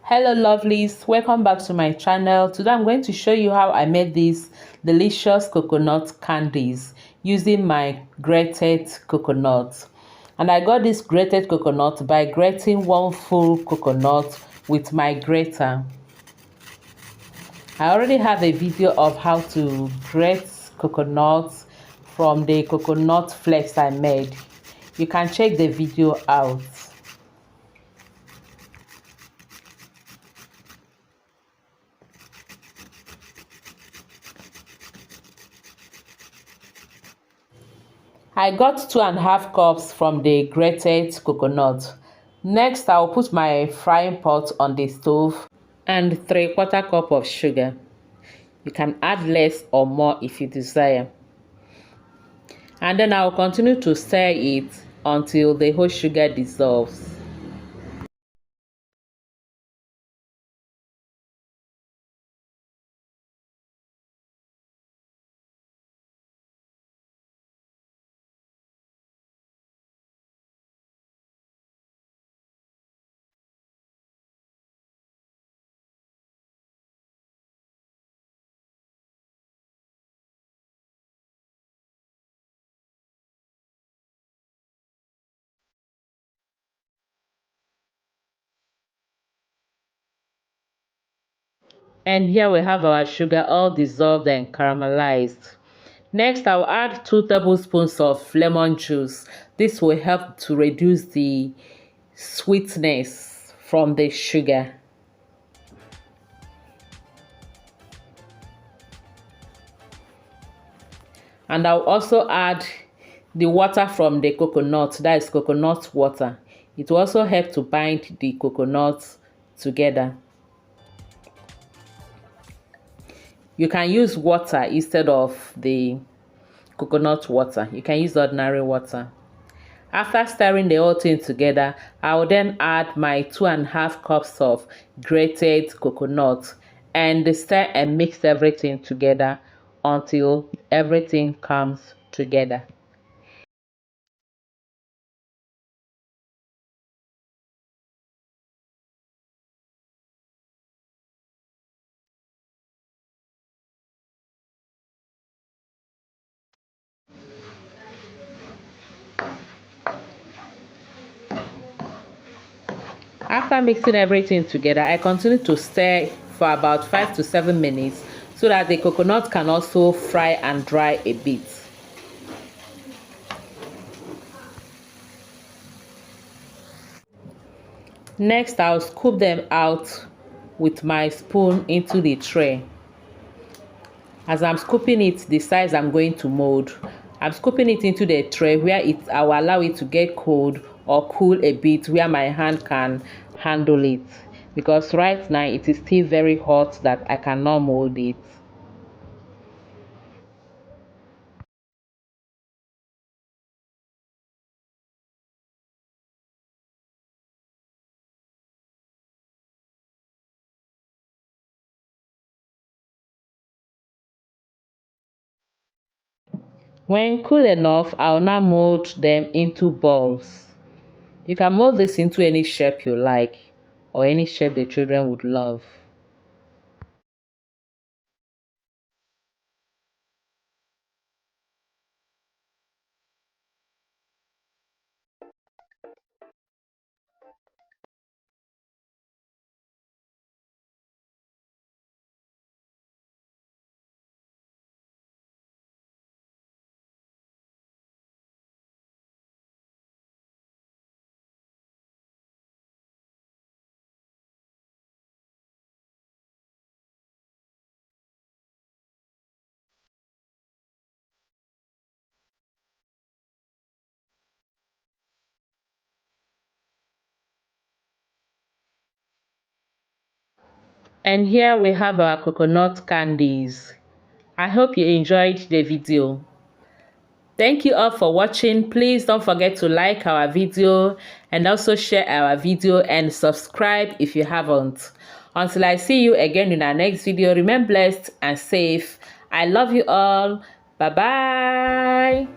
Hello lovelies, welcome back to my channel. Today I'm going to show you how I made these delicious coconut candies using my grated coconut. And I got this grated coconut by grating one full coconut with my grater. I already have a video of how to grate coconut from the coconut flakes I made. You can check the video out. I got 2.5 cups from the grated coconut. Next, I'll put my frying pot on the stove and 3/4 cup of sugar. You can add less or more if you desire. And then I'll continue to stir it until the whole sugar dissolves. And here we have our sugar all dissolved and caramelized. Next, I'll add 2 tablespoons of lemon juice. This will help to reduce the sweetness from the sugar. And I'll also add the water from the coconut, that is coconut water. It will also help to bind the coconut together. You can use water instead of the coconut water. You can use ordinary water. After stirring the whole thing together, I will then add my 2.5 cups of grated coconut and stir and mix everything together until everything comes together. After mixing everything together, I continue to stir for about 5 to 7 minutes so that the coconut can also fry and dry a bit. Next, I'll scoop them out with my spoon into the tray. As I'm scooping it, the size I'm going to mold, I'm scooping it into the tray where I will allow it to get cold or cool a bit where my hand can handle it, because right now it is still very hot that I cannot mold it. When cool enough, I'll now mold them into balls. You can mold this into any shape you like or any shape the children would love. And here we have our coconut candies. I hope you enjoyed the video. Thank you all for watching. Please don't forget to like our video and also share our video and subscribe if you haven't. Until I see you again in our next video, remain blessed and safe. I love you all. Bye bye.